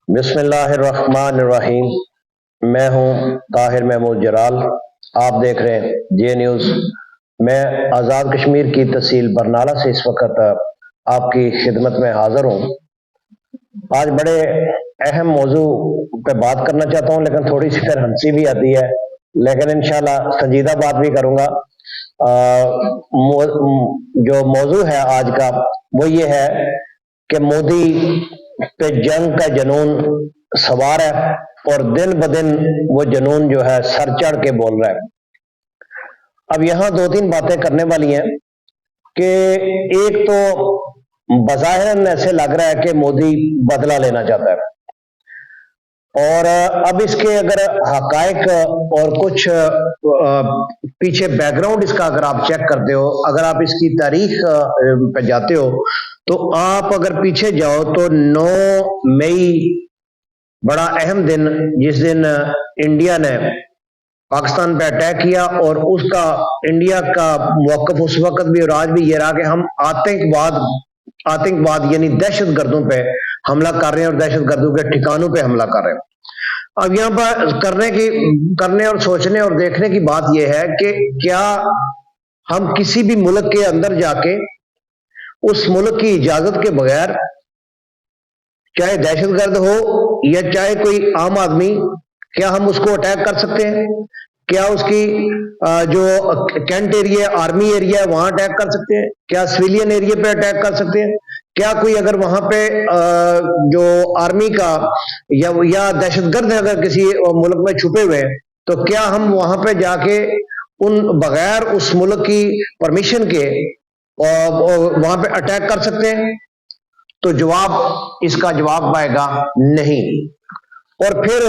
بسم اللہ الرحمن الرحیم۔ میں ہوں طاہر محمود جلال، آپ دیکھ رہے ہیں جے نیوز۔ میں آزاد کشمیر کی تحصیل برنالہ سے اس وقت آپ کی خدمت میں حاضر ہوں۔ آج بڑے اہم موضوع پہ بات کرنا چاہتا ہوں، لیکن تھوڑی سی پھر ہنسی بھی آتی ہے، لیکن انشاءاللہ سنجیدہ بات بھی کروں گا۔ جو موضوع ہے آج کا وہ یہ ہے کہ مودی پہ جنگ کا جنون سوار ہے، اور دن بدن وہ جنون جو ہے سر چڑھ کے بول رہا ہے۔ اب یہاں دو تین باتیں کرنے والی ہیں کہ ایک تو بظاہر ایسے لگ رہا ہے کہ مودی بدلہ لینا چاہتا ہے، اور اب اس کے اگر حقائق اور کچھ پیچھے بیک گراؤنڈ اس کا اگر آپ چیک کرتے ہو، اگر آپ اس کی تاریخ پہ جاتے ہو تو آپ اگر پیچھے جاؤ تو 9 مئی بڑا اہم دن، جس دن انڈیا نے پاکستان پہ اٹیک کیا، اور اس کا انڈیا کا موقف اس وقت بھی اور آج بھی یہ رہا کہ ہم آتنکواد یعنی دہشت گردوں پہ حملہ کر رہے ہیں اور دہشت گردوں کے ٹھکانوں پہ حملہ کر رہے ہیں۔ اب یہاں پر کرنے اور سوچنے اور دیکھنے کی بات یہ ہے کہ کیا ہم کسی بھی ملک کے اندر جا کے اس ملک کی اجازت کے بغیر، چاہے دہشت گرد ہو یا چاہے کوئی عام آدمی، کیا ہم اس کو اٹیک کر سکتے ہیں؟ کیا اس کی جو کینٹ ایریا آرمی ایریا ہے وہاں اٹیک کر سکتے ہیں؟ کیا سویلین ایریا پہ اٹیک کر سکتے ہیں؟ کیا کوئی اگر وہاں پہ جو آرمی کا یا دہشت گرد ہے اگر کسی ملک میں چھپے ہوئے ہیں تو کیا ہم وہاں پہ جا کے ان بغیر اس ملک کی پرمیشن کے وہاں پہ اٹیک کر سکتے ہیں؟ تو اس کا جواب آئے گا نہیں۔ اور پھر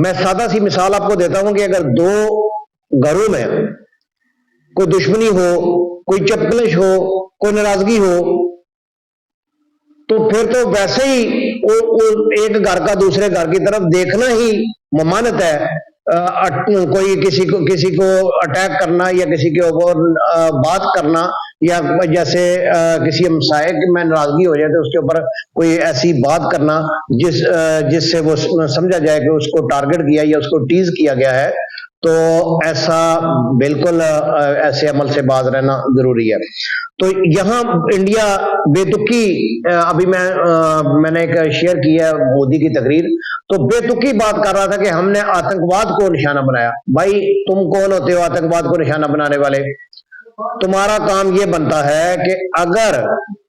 میں سادہ سی مثال آپ کو دیتا ہوں کہ اگر دو گھروں میں کوئی دشمنی ہو، کوئی چپکلش ہو، کوئی ناراضگی ہو، تو پھر تو ویسے ہی ایک گھر کا دوسرے گھر کی طرف دیکھنا ہی ممانعت ہے۔ کوئی کسی کو اٹیک کرنا یا کسی کے اوپر بات کرنا، یا جیسے کسی ہمسائے میں ناراضگی ہو جائے تو اس کے اوپر کوئی ایسی بات کرنا جس سے وہ سمجھا جائے کہ اس کو ٹارگٹ کیا یا اس کو ٹیز کیا گیا ہے، تو ایسا بالکل ایسے عمل سے باز رہنا ضروری ہے۔ تو یہاں انڈیا بے تکی، ابھی میں نے ایک شیئر کیا ہے مودی کی تقریر، تو بے تکی بات کر رہا تھا کہ ہم نے آتنکواد کو نشانہ بنایا۔ بھائی تم کون ہوتے ہو آتنکواد کو نشانہ بنانے والے؟ تمہارا کام یہ بنتا ہے کہ اگر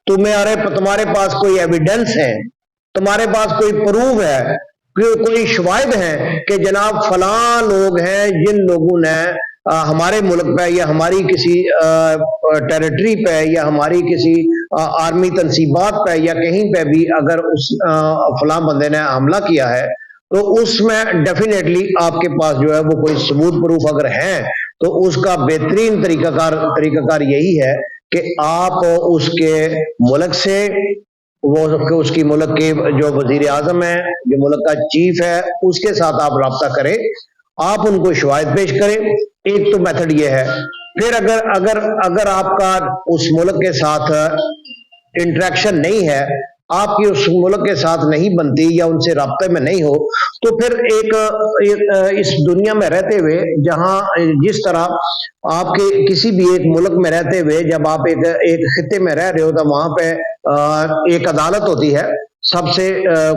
تمہارے پاس کوئی ایویڈنس ہے، تمہارے پاس کوئی پروف ہے، کوئی شواہد ہیں کہ جناب فلاں لوگ ہیں جن لوگوں نے ہمارے ملک پہ یا ہماری کسی ٹیریٹری پہ یا ہماری کسی آرمی تنصیبات پہ یا کہیں پہ بھی اگر اس فلاں بندے نے حملہ کیا ہے، تو اس میں ڈیفینیٹلی آپ کے پاس جو ہے وہ کوئی ثبوت پروف اگر ہیں، تو اس کا بہترین طریقہ کار یہی ہے کہ آپ اس کے ملک سے، اس کی ملک کے جو وزیر اعظم ہے، جو ملک کا چیف ہے، اس کے ساتھ آپ رابطہ کریں، آپ ان کو شواہد پیش کریں۔ ایک تو میتھڈ یہ ہے۔ پھر اگر آپ کا اس ملک کے ساتھ انٹریکشن نہیں ہے، آپ کی اس ملک کے ساتھ نہیں بنتی یا ان سے رابطے میں نہیں ہو، تو پھر اس دنیا میں رہتے ہوئے جس طرح آپ کے کسی بھی ایک ملک میں رہتے ہوئے جب آپ ایک خطے میں رہ رہے ہو تو وہاں پہ ایک عدالت ہوتی ہے، سب سے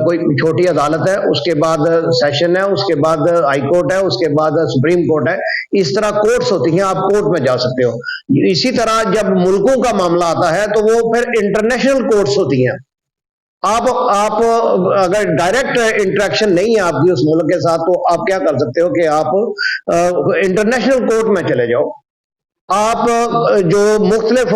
کوئی چھوٹی عدالت ہے، اس کے بعد سیشن ہے، اس کے بعد ہائی کورٹ ہے، اس کے بعد سپریم کورٹ ہے، اس طرح کورٹس ہوتی ہیں، آپ کورٹ میں جا سکتے ہو۔ اسی طرح جب ملکوں کا معاملہ آتا ہے تو وہ پھر انٹرنیشنل کورٹس ہوتی ہیں۔ آپ اگر ڈائریکٹ انٹریکشن نہیں ہے آپ کی اس ملک کے ساتھ، تو آپ کیا کر سکتے ہو کہ آپ انٹرنیشنل کورٹ میں چلے جاؤ۔ آپ جو مختلف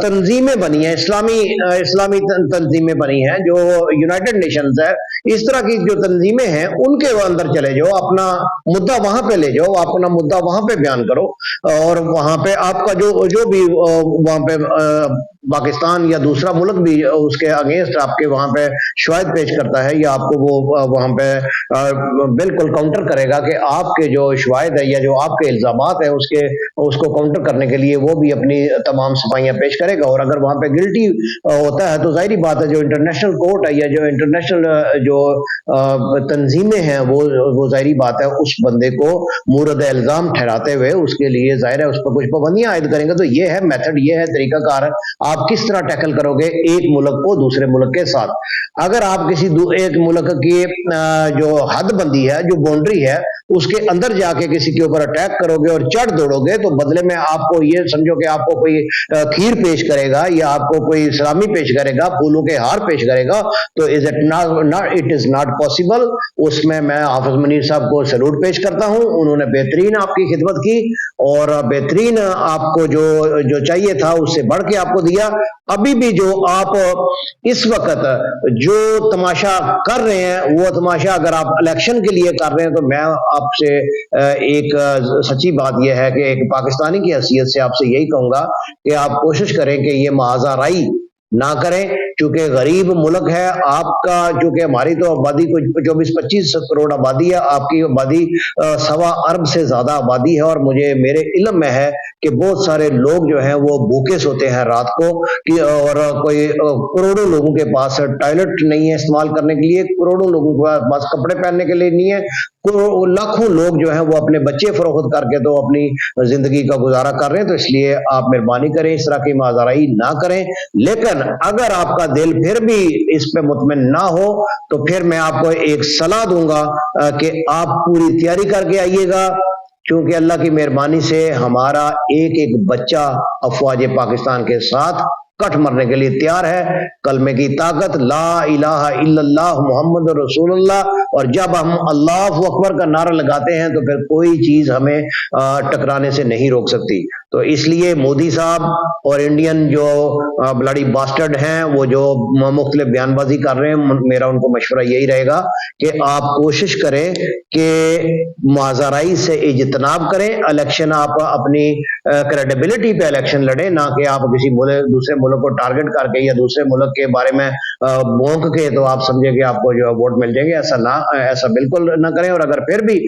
تنظیمیں بنی ہیں، اسلامی تنظیمیں بنی ہیں، جو یونائٹڈ نیشنز ہے، اس طرح کی جو تنظیمیں ہیں ان کے اندر چلے جاؤ، اپنا مدعا وہاں پہ لے جاؤ، اپنا مدعا وہاں پہ بیان کرو، اور وہاں پہ آپ کا جو بھی وہاں پہ پاکستان یا دوسرا ملک بھی اس کے اگینسٹ آپ کے وہاں پہ شواہد پیش کرتا ہے یا آپ کو وہ وہاں پہ بالکل کاؤنٹر کرے گا کہ آپ کے جو شواہد ہے یا جو آپ کے الزامات ہیں اس کو کاؤنٹر کرنے کے لیے وہ بھی اپنی تمام صفائیاں پیش کرے گا، اور اگر وہاں پہ گلٹی ہوتا ہے تو ظاہری بات ہے جو انٹرنیشنل کورٹ ہے یا جو انٹرنیشنل جو تنظیمیں ہیں وہ ظاہری بات ہے اس بندے کو مورد الزام ٹھہراتے ہوئے اس کے لیے ظاہر ہے اس پر کچھ پابندیاں عائد کریں گے۔ تو یہ ہے میتھڈ، یہ ہے طریقہ کار، آپ کس طرح ٹیکل کرو گے ایک ملک کو دوسرے ملک کے ساتھ۔ اگر آپ کسی ایک ملک کی جو حد بندی ہے، جو باؤنڈری ہے، اس کے اندر جا کے کسی کے اوپر اٹیک کرو گے اور چڑھ دوڑو گے تو بدلے میں آپ کو یہ سمجھو کہ آپ کو کوئی کھیر پیش کرے گا یا آپ کو کوئی سلامی پیش کرے گا، پھولوں کے ہار پیش کرے گا، تو اٹ از ناٹ پاسبل۔ اس میں حافظ منیر صاحب کو سلوٹ پیش کرتا ہوں، انہوں نے بہترین آپ کی خدمت کی اور بہترین آپ کو جو چاہیے تھا اس سے بڑھ کے آپ کو دیا۔ ابھی بھی جو آپ اس وقت جو تماشا کر رہے ہیں وہ تماشا اگر آپ الیکشن کے لیے کر رہے ہیں تو میں آپ سے ایک سچی بات یہ ہے کہ ایک پاکستانی کی حیثیت سے آپ سے یہی کہوں گا کہ آپ کوشش کریں کہ یہ معاذ رائی نہ کریں، چونکہ غریب ملک ہے آپ کا، چونکہ ہماری تو آبادی کو 24-25 کروڑ آبادی ہے، آپ کی آبادی 1.25 ارب سے زیادہ آبادی ہے، اور میرے علم میں ہے کہ بہت سارے لوگ جو ہیں وہ بھوکے سوتے ہیں رات کو، اور کوئی کروڑوں لوگوں کے پاس ٹوائلٹ نہیں ہے استعمال کرنے کے لیے، کروڑوں لوگوں کے پاس کپڑے پہننے کے لیے نہیں ہے، لاکھوں لوگ جو ہیں وہ اپنے بچے فروخت کر کے تو اپنی زندگی کا گزارا کر رہے ہیں۔ تو اس لیے آپ مہربانی کریں اس طرح کی معذرائی نہ کریں، لیکن اگر آپ کا دل پھر بھی اس پہ مطمئن نہ ہو تو پھر میں آپ کو ایک صلاح دوں گا کہ آپ پوری تیاری کر کے آئیے گا، کیونکہ اللہ کی مہربانی سے ہمارا ایک ایک بچہ افواج پاکستان کے ساتھ کٹ مرنے کے لیے تیار ہے۔ کلمے کی طاقت، لا الہ الا اللہ محمد رسول اللہ، اور جب ہم اللہ اکبر کا نعرہ لگاتے ہیں تو پھر کوئی چیز ہمیں ٹکرانے سے نہیں روک سکتی۔ تو اس لیے مودی صاحب اور انڈین جو بلڈی باسٹرڈ ہیں وہ جو مختلف بیان بازی کر رہے ہیں، میرا ان کو مشورہ یہی رہے گا کہ آپ کوشش کریں کہ معذرائی سے اجتناب کریں، الیکشن آپ اپنی کریڈیبلٹی پہ الیکشن لڑیں، نہ کہ آپ کسی دوسرے ملک کو ٹارگٹ کر کے یا دوسرے ملک کے بارے میں بونک کے تو آپ سمجھے کہ آپ کو جو ووٹ مل جائیں گے، ایسا بالکل نہ کریں۔ اور اگر پھر بھی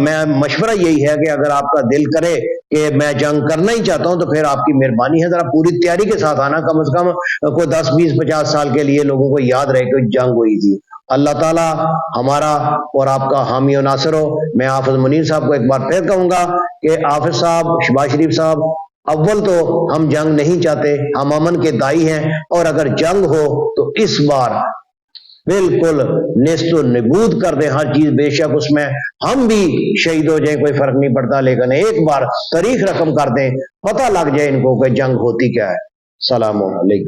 میں مشورہ یہی ہے کہ اگر آپ کا دل کرے کہ میں جنگ کرنا ہی چاہتا ہوں تو پھر آپ کی مہربانی ہے ذرا پوری تیاری کے ساتھ آنا، کم از کم کوئی 10-20-50 سال کے لیے لوگوں کو یاد رہے کہ جنگ ہوئی تھی۔ اللہ تعالیٰ ہمارا اور آپ کا حامی و ناصر ہو۔ میں حافظ منیر صاحب کو ایک بار پھر کہوں گا کہ حافظ صاحب، شہباز شریف صاحب، اول تو ہم جنگ نہیں چاہتے، ہم امن کے دائی ہیں، اور اگر جنگ ہو تو اس بار بالکل نیست و نبود کر دیں ہر چیز، بے شک اس میں ہم بھی شہید ہو جائیں، کوئی فرق نہیں پڑتا، لیکن ایک بار تاریخ رقم کر دیں، پتہ لگ جائے ان کو کہ جنگ ہوتی کیا ہے۔ السلام علیکم۔